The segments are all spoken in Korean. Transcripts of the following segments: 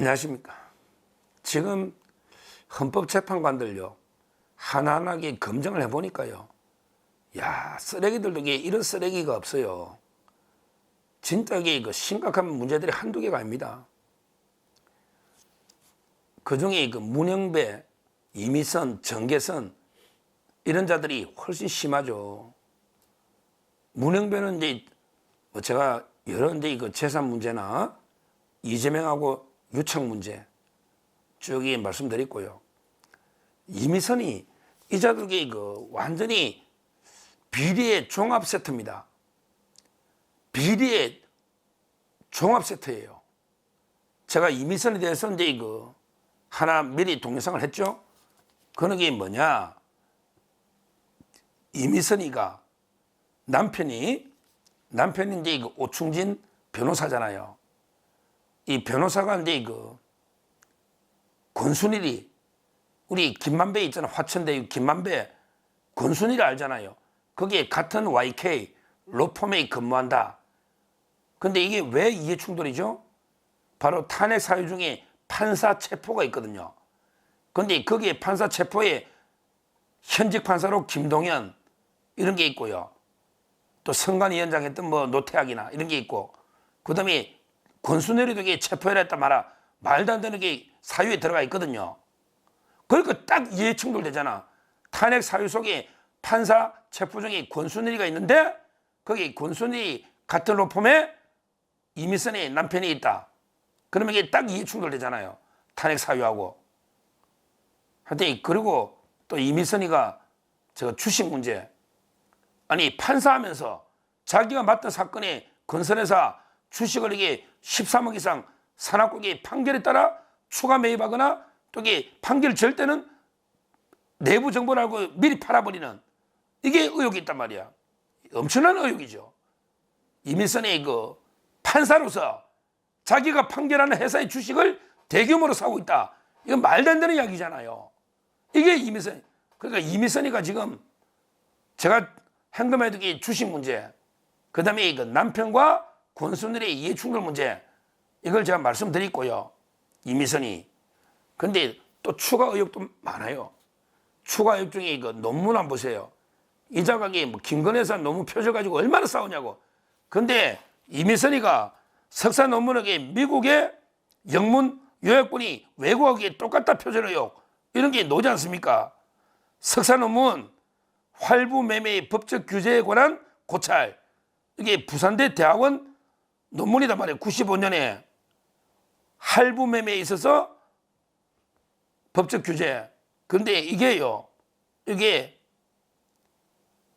안녕하십니까. 지금 헌법재판관들요 하나하나게 검증을 해보니까요, 야, 쓰레기들도 이런 쓰레기가 없어요. 진짜 이게 심각한 문제들이 한두 개가 아닙니다. 그 중에 문영배, 이미선, 정계선 이런 자들이 훨씬 심하죠. 문영배는 이제 제가 여러 재산 문제나 이재명하고 유착 문제 쭉 말씀드렸고요. 이미선이 이 자들에게 완전히 비리의 종합 세트입니다. 비리의 종합 세트예요. 제가 이미선에 대해서 이제 하나 미리 동영상을 했죠. 그게 뭐냐? 이미선이가 남편이 이제 오충진 변호사잖아요. 이 변호사가 이제 권순일이 우리 김만배 있잖아. 화천대유 김만배 권순일 알잖아요. 거기에 같은 YK 로펌에 근무한다. 근데 이게 왜 이해충돌이죠? 바로 탄핵 사유 중에 판사 체포가 있거든요. 근데 거기에 판사 체포에 현직 판사로 김동연 이런 게 있고요. 또 선관위원장 했던 노태학이나 이런 게 있고, 그 다음에 권순일이도 체포해라 했단 말아. 말도 안 되는 게 사유에 들어가 있거든요. 그러니까 딱 이해충돌 되잖아. 탄핵 사유 속에 판사 체포 중에 권순일이가 있는데 거기 권순일이 같은 로펌에 이미선의 남편이 있다. 그러면 이게 딱 이해충돌 되잖아요. 탄핵 사유하고. 하여튼 그리고 또 이미선이가 주식 문제. 아니 판사하면서 자기가 맡은 사건에 건설회사 주식을 13억 이상 사납고 판결에 따라 추가 매입하거나 또 판결을 질 때는 내부 정보를 알고 미리 팔아버리는 이게 의혹이 있단 말이야. 엄청난 의혹이죠. 이미선의 판사로서 자기가 판결하는 회사의 주식을 대규모로 사고 있다. 이건 말도 안 되는 이야기잖아요. 이게 이미선. 그러니까 이미선이가 지금 제가 현금해두기 주식 문제, 그 다음에 남편과 권순일의 이해충돌 문제, 이걸 제가 말씀드렸고요. 이미선이. 근데 또 추가 의혹도 많아요. 추가 의혹 중에 논문 한번 보세요. 이 자각이 김건희사 논문 펴줘가지고 얼마나 싸우냐고. 근데 이미선이가 석사 논문에게 미국의 영문 요약본이 외국하기에 똑같다 표절해요. 이런 게 나오지 않습니까? 석사 논문 활부 매매의 법적 규제에 관한 고찰. 이게 부산대 대학원 논문이단 말이에요. 95년에 할부 매매에 있어서 법적 규제. 근데 이게요, 이게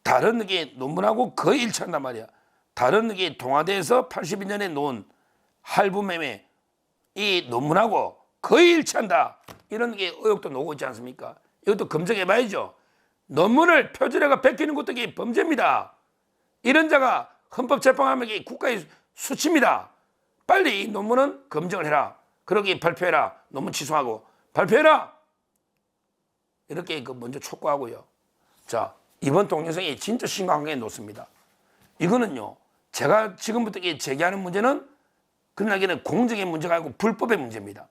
다른 논문하고 거의 일치한단 말이야. 다른 동아대에서 82년에 놓은 할부 매매 이 논문하고 거의 일치한다. 이런 의혹도 나오고 있지 않습니까? 이것도 검증해 봐야죠. 논문을 표절해가 베끼는 것도 범죄입니다. 이런 자가 헌법재판하면 국가의 수치입니다. 빨리 이 논문은 검증을 해라. 그러기 발표해라. 논문 취소하고 발표해라. 이렇게 먼저 촉구하고요. 자, 이번 동영상이 진짜 심각한 게 놓습니다. 이거는요, 제가 지금부터 제기하는 문제는 그나기는 공정의 문제가 아니고 불법의 문제입니다.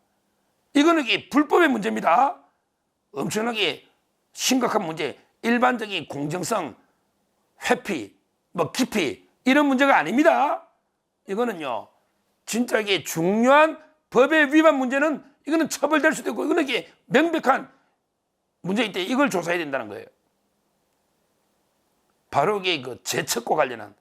이거는 불법의 문제입니다. 엄청나게 심각한 문제. 일반적인 공정성, 회피, 기피 이런 문제가 아닙니다. 이거는요, 진짜 중요한 법의 위반 문제는 이거는 처벌될 수도 있고, 이거는 명백한 문제이기 때문에 이걸 조사해야 된다는 거예요. 바로 이게 재척과 관련한,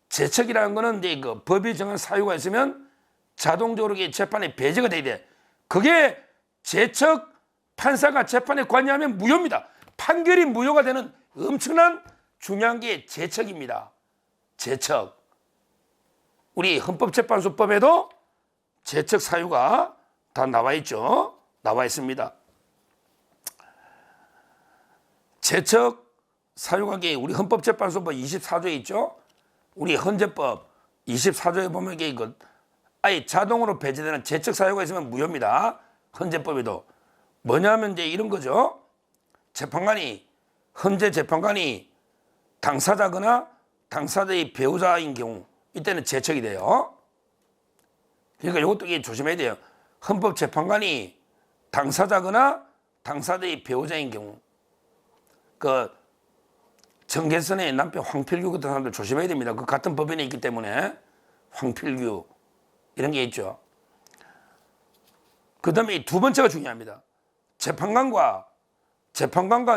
재척이라는 거는 이제 법이 정한 사유가 있으면 자동적으로 재판에 배제가 돼야 돼. 그게 재척 판사가 재판에 관여하면 무효입니다. 판결이 무효가 되는 엄청난 중요한 게 재척입니다. 재척. 우리 헌법재판소법에도 재척 사유가 다 나와 있죠. 나와 있습니다. 재척 사유가 우리 헌법재판소법 24조에 있죠. 우리 헌재법 24조에 보면 아예 자동으로 배제되는 재척 사유가 있으면 무효입니다. 헌재법에도. 뭐냐면 이제 이런 거죠. 헌재 재판관이 당사자거나 당사자의 배우자인 경우 이때는 재척이 돼요. 그러니까 이것도 조심해야 돼요. 헌법재판관이 당사자거나 당사자의 배우자인 경우, 그 정계선의 남편 황필규 같은 사람들 조심해야 됩니다. 그 같은 법인에 있기 때문에 황필규 이런 게 있죠. 그 다음에 두 번째가 중요합니다. 재판관과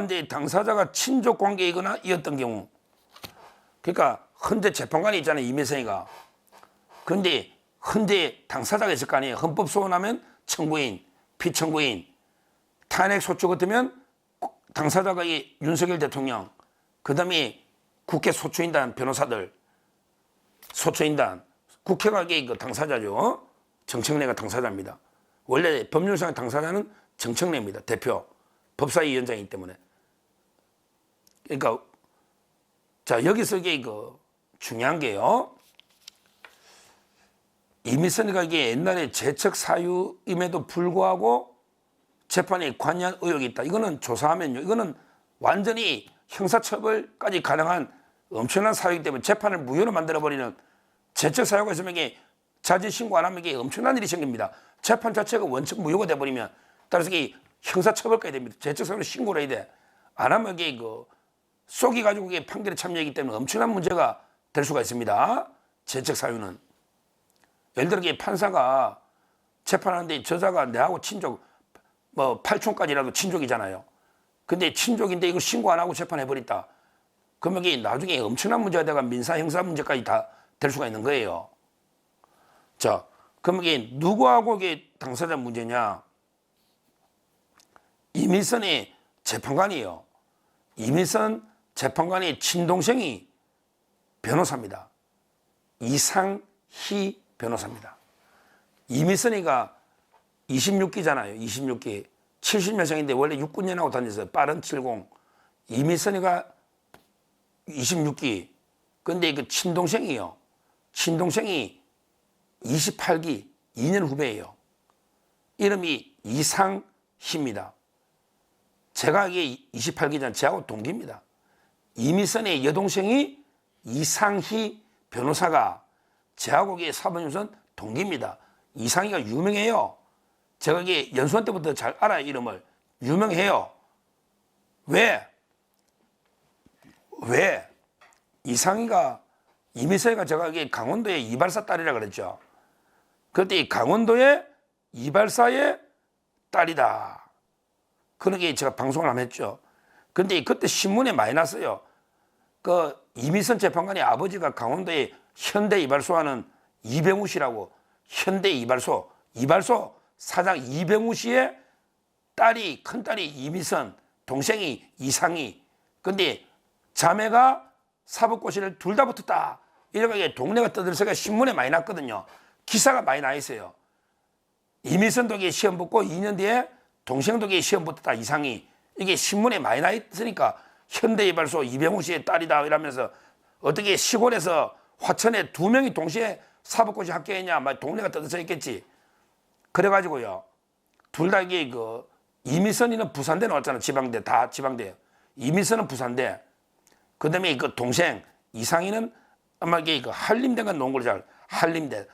이제 당사자가 친족 관계이거나 이었던 경우. 그러니까 헌재 재판관이 있잖아요. 이미선이가. 그런데 헌재 당사자가 있을 거 아니에요. 헌법 소원하면 청구인, 피청구인, 탄핵 소추 같으면 당사자가 이 윤석열 대통령, 그 다음에 국회 소추인단 변호사들, 소추인단, 국회가 이게 그 당사자죠. 정청래가 당사자입니다. 원래 법률상 당사자는 정청래입니다. 대표, 법사위원장이기 때문에. 그러니까 자 여기서 이게 그 중요한 게요. 이미선이가 이게 옛날에 재척 사유임에도 불구하고 재판에 관여한 의혹이 있다. 이거는 조사하면요. 이거는 완전히 형사처벌까지 가능한 엄청난 사유이기 때문에 재판을 무효로 만들어버리는 재척 사유가 있으면 이게 자진 신고 안 하면 이게 엄청난 일이 생깁니다. 재판 자체가 원칙 무효가 돼버리면 따라서 이게 형사처벌까지 됩니다. 재척 사유를 신고를 해야 돼. 안 하면 이게 그 속이 가지고 이게 판결에 참여하기 때문에 엄청난 문제가 될 수가 있습니다. 재척 사유는. 예를 들어 이게 판사가 재판하는데 저자가 내하고 친족, 뭐 팔촌까지라도 친족이잖아요. 근데 친족인데 이걸 신고 안 하고 재판해버렸다. 그러면 이게 나중에 엄청난 문제가 돼가 민사 형사 문제까지 다 될 수가 있는 거예요. 자, 그럼 이게 누구하고 이게 당사자 문제냐? 이미선의 재판관이에요. 이미선 재판관의 친동생이 변호사입니다. 이상희 변호사입니다. 이미선이가 26기잖아요. 26기. 70년생인데 원래 69년하고 다녔어요. 빠른 70. 이미선이가 26기. 근데 그 친동생이요. 친동생이 28기, 2년 후배예요. 이름이 이상희입니다. 제가 이게 28기잖아요. 저하고 동기입니다. 이미선의 여동생이 이상희 변호사가 저하고 사법연수원 동기입니다. 이상희가 유명해요. 제가 이게 연수원 때부터 잘 알아요. 이름을. 유명해요. 왜? 이상희가 이미선이가 제가 이게 강원도의 이발사 딸이라 그랬죠. 그때 이 강원도의 이발사의 딸이다. 그러게 제가 방송을 한번 했죠. 근데 그때 신문에 많이 났어요. 그 이미선 재판관의 아버지가 강원도의 현대 이발소 하는 이병우 씨라고, 현대 이발소 사장 이병우 씨의 딸이, 큰딸이 이미선, 동생이 이상희. 근데 자매가 사법고시를 둘 다 붙었다. 이렇게 동네가 떠들썩가 신문에 많이 났거든요. 기사가 많이 나 있어요. 이미선도 시험 붙고 2년 뒤에 동생도 시험 붙었다. 이상희. 이게 신문에 많이 나 있으니까 현대이발소 이병우 씨의 딸이다 이러면서 어떻게 시골에서 화천에 두 명이 동시에 사법고시 합격했냐. 막 동네가 떠들썩 있겠지. 그래가지고요. 둘 다 이게 그 이미선이는 부산대 나왔잖아. 지방대 다 지방대. 이미선은 부산대. 그 다음에 그 동생 이상희는 아마 이게 그 한림대가 놓은 걸 잘 한림대.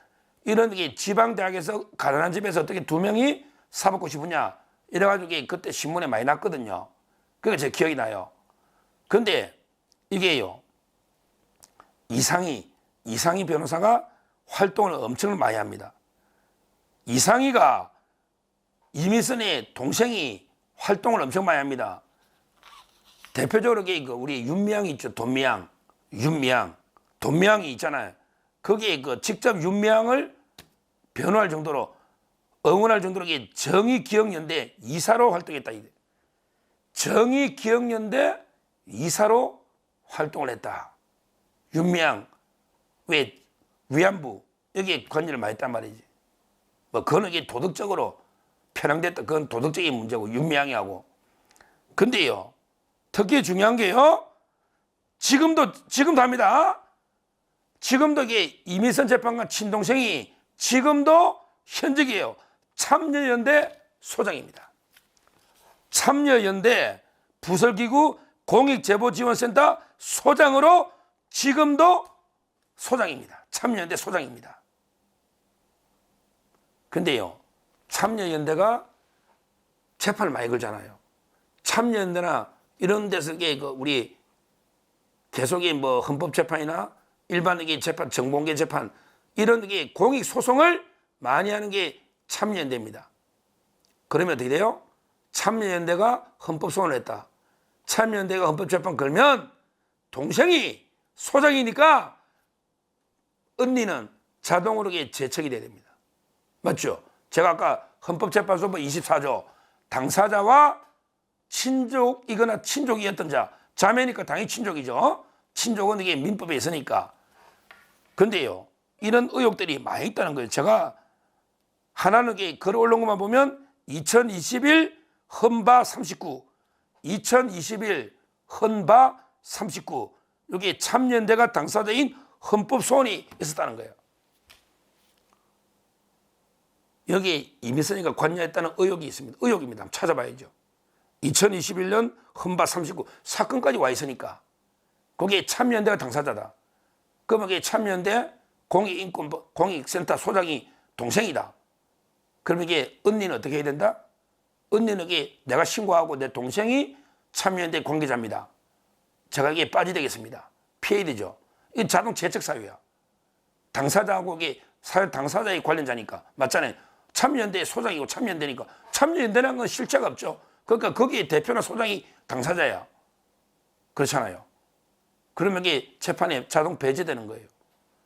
이런 게 지방대학에서 가난한 집에서 어떻게 두 명이 사법고시 붙냐. 이래가지고 그때 신문에 많이 났거든요. 그게 제 기억이 나요. 근데 이게요. 이상희 변호사가 활동을 엄청 많이 합니다. 이상희가 이미선의 동생이 활동을 엄청 많이 합니다. 대표적으로 우리 윤미향이 있죠. 돈미향이 있잖아요. 거기에 그 직접 윤미향을 변호할 정도로 응원할 정도로 정의기억연대 이사로 활동했다. 정의기억연대 이사로 활동을 했다. 윤미향 왜 위안부 여기에 관여를 많이 했단 말이지. 뭐 그거는 도덕적으로 편향됐다. 그건 도덕적인 문제고 윤미향이 하고. 근데요. 특히 중요한 게요. 지금도 합니다. 지금도 이미선 재판관 친동생이 지금도 현직이에요. 참여연대 소장입니다. 참여연대 부설기구 공익제보지원센터 소장으로 지금도 소장입니다. 참여연대 소장입니다. 근데요. 참여연대가 재판을 많이 걸잖아요. 참여연대나 이런 데서 이게 우리 계속이 뭐 헌법재판이나 일반적인 재판, 정보공개 재판 이런 게 공익 소송을 많이 하는 게 참여연대입니다. 그러면 어떻게 돼요? 참여연대가 헌법소원을 했다. 참여연대가 헌법재판 걸면 동생이 소장이니까 언니는 자동으로 제척이 돼야 됩니다. 맞죠? 제가 아까 헌법재판소법 24조 당사자와 친족이거나 친족이었던 자, 자매니까 당연히 친족이죠. 친족은 이게 민법에 있으니까. 근데요, 이런 의혹들이 많이 있다는 거예요. 제가 하나는 글 올라온 것만 보면 2021 헌바 39, 2021 헌바 39 여기 참여연대가 당사자인 헌법소원이 있었다는 거예요. 여기 이미선이가 관여했다는 의혹이 있습니다. 의혹입니다. 한번 찾아봐야죠. 2021년 헌바 39 사건까지 와 있으니까 거기에 참여연대가 당사자다. 그러면 이게 참여연대 공익센터 소장이 동생이다. 그러면 이게 언니는 어떻게 해야 된다? 언니는 이게 내가 신고하고 내 동생이 참여연대 관계자입니다. 제가 이게 빠지게 되겠습니다. 피해야 되죠. 이건 자동 재척 사유야. 당사자하고 이게 당사자의 관련자니까 맞잖아요. 참여연대 소장이고 참여연대니까 참여연대라는 건 실체가 없죠. 그러니까 거기에 대표나 소장이 당사자야. 그렇잖아요. 그러면 이게 재판에 자동 배제되는 거예요.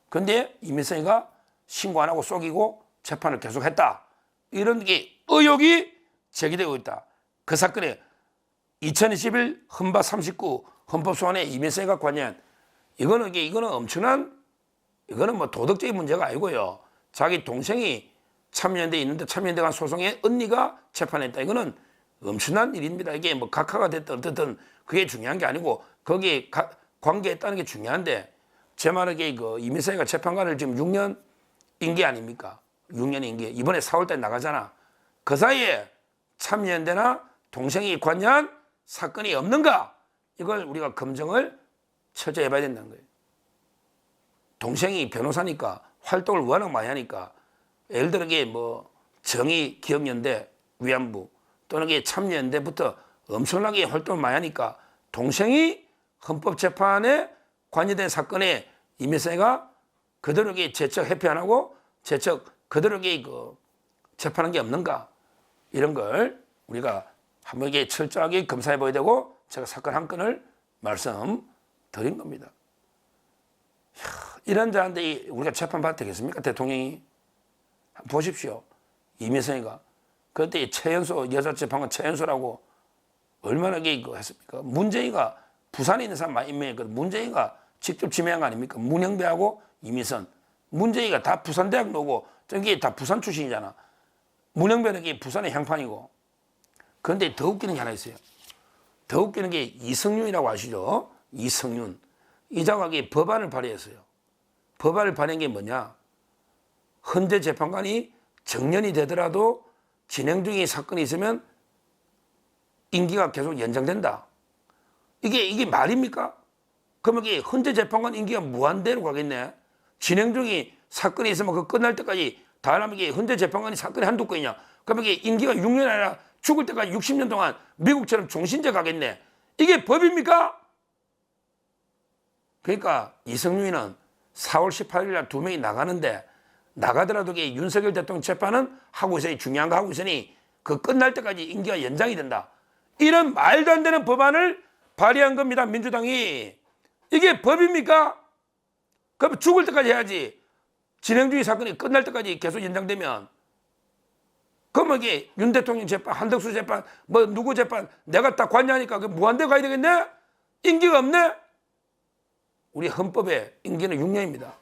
근데 이민성이가 신고 안 하고 속이고 재판을 계속했다. 이런 게 의혹이 제기되고 있다. 그 사건에 2021 헌바 39 헌법소원에 이민성이가 관여한 이거는 엄청난 이거는 뭐 도덕적인 문제가 아니고요. 자기 동생이 참여연대에 있는데 참여연대 간 소송에 언니가 재판했다. 이거는 엄청난 일입니다. 이게 뭐 각하가 됐든 어쨌든 그게 중요한 게 아니고 거기에 관계했다는 게 중요한데 제 말은 이민성이가 재판관을 지금 6년 임기 아닙니까? 6년 임기. 이번에 4월달에 나가잖아. 그 사이에 참여연대나 동생이 관여한 사건이 없는가? 이걸 우리가 검증을 철저히 해봐야 된다는 거예요. 동생이 변호사니까 활동을 워낙 많이 하니까 예를 들어 뭐 정의기억연대 위안부 또는 참여연대부터 엄청나게 활동을 많이 하니까 동생이 헌법재판에 관여된 사건에 이민성이가 그대로 재척 회피 안 하고 재척 그대로 재판한 게 없는가 이런 걸 우리가 한번 철저하게 검사해 봐야 되고 제가 사건 한 건을 말씀드린 겁니다. 이런 자한테 우리가 재판받아도 되겠습니까? 대통령이 보십시오. 이민성이가 그때 최연소 여자재판관 최연소라고 얼마나 했습니까? 문재인가 부산에 있는 사람 많이 임명했거든. 문재인가 직접 지명한 거 아닙니까? 문영배하고 이민선. 문재인가 다 부산대학 나오고 저기 다 부산 출신이잖아. 문영배는 부산의 향판이고. 그런데 더 웃기는 게 하나 있어요. 더 웃기는 게 이성윤이라고 아시죠? 이성윤. 이 자각이 법안을 발의했어요. 법안을 발의한 게 뭐냐? 헌재 재판관이 정년이 되더라도 진행 중인 사건이 있으면 임기가 계속 연장된다. 이게 말입니까? 그러면 이게 헌재 재판관 임기가 무한대로 가겠네. 진행 중인 사건이 있으면 그 끝날 때까지 다음에 이게 헌재 재판관이 사건이 한두 건이냐? 그러면 이게 임기가 6년 아니라 죽을 때까지 60년 동안 미국처럼 종신제 가겠네. 이게 법입니까? 그러니까 이성윤이는 4월 18일 날 2명이 나가는데 나가더라도 윤석열 대통령 재판은 하고 있으니 중요한 거 하고 있으니 그 끝날 때까지 임기가 연장이 된다. 이런 말도 안 되는 법안을 발의한 겁니다. 민주당이. 이게 법입니까? 그럼 죽을 때까지 해야지. 진행 중인 사건이 끝날 때까지 계속 연장되면 그러면 이게 윤 대통령 재판, 한덕수 재판, 뭐 누구 재판 내가 다 관여하니까 무한대 가야 되겠네? 임기가 없네? 우리 헌법에 임기는 6년입니다.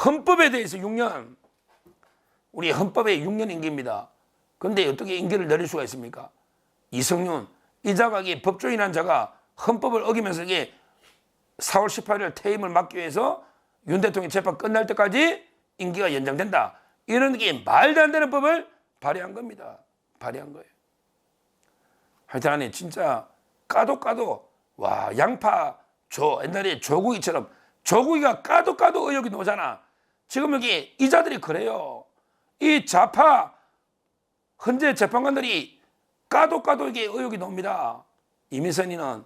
헌법에 대해서 6년. 우리 헌법에 6년 임기입니다. 그런데 어떻게 임기를 내릴 수가 있습니까? 이성윤, 이 자가 법조인한 자가 헌법을 어기면서 이게 4월 18일 퇴임을 막기 위해서 윤 대통령 재판 끝날 때까지 임기가 연장된다. 이런 게 말도 안 되는 법을 발의한 겁니다. 발의한 거예요. 하여튼 안에 진짜 까도 와 양파 옛날에 조국이처럼 조국이가 까도 의혹이 나오잖아. 지금 여기 이자들이 그래요. 이 좌파 현재 재판관들이 까도 이게 의혹이 나옵니다. 이민선이는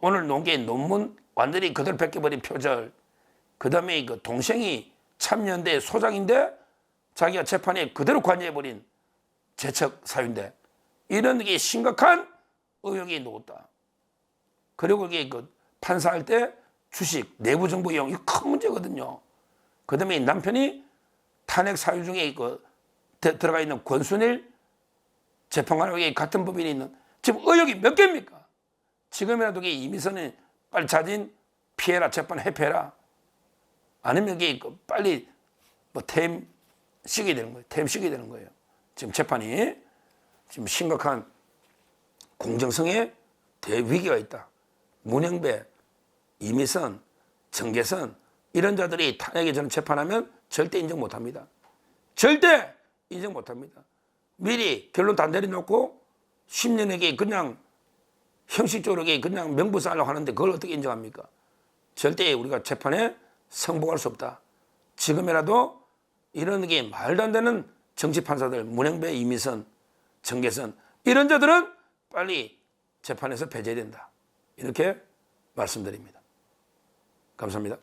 오늘 논게 논문 완전히 그대로 벗겨버린 표절, 그 다음에 그 동생이 참여연대 소장인데 자기가 재판에 그대로 관여해버린 재척 사유인데 이런 게 심각한 의혹이 나왔다. 그리고 이게 그 판사할 때 주식, 내부 정보 이용, 이거 큰 문제거든요. 그 다음에 남편이 탄핵 사유 중에 그 들어가 있는 권순일 재판관에게 같은 법인이 있는 지금 의혹이 몇 개입니까? 지금이라도 이민선은 빨리 자진 피해라, 재판 회피해라. 아니면 이게 빨리 뭐 퇴임시키게 되는 거예요. 퇴임시키게 되는 거예요. 지금 재판이 지금 심각한 공정성에 대위기가 있다. 문영배, 이미선, 정계선 이런 자들이 탄핵에 저는 재판하면 절대 인정 못합니다. 절대 인정 못합니다. 미리 결론 다 내려놓고 10년에게 그냥 형식적으로 그냥 명부상하려고 하는데 그걸 어떻게 인정합니까? 절대 우리가 재판에 승복할 수 없다. 지금이라도 이런 게 말도 안 되는 정치판사들, 문영배, 이미선, 정계선 이런 자들은 빨리 재판에서 배제된다. 이렇게 말씀드립니다. 감사합니다.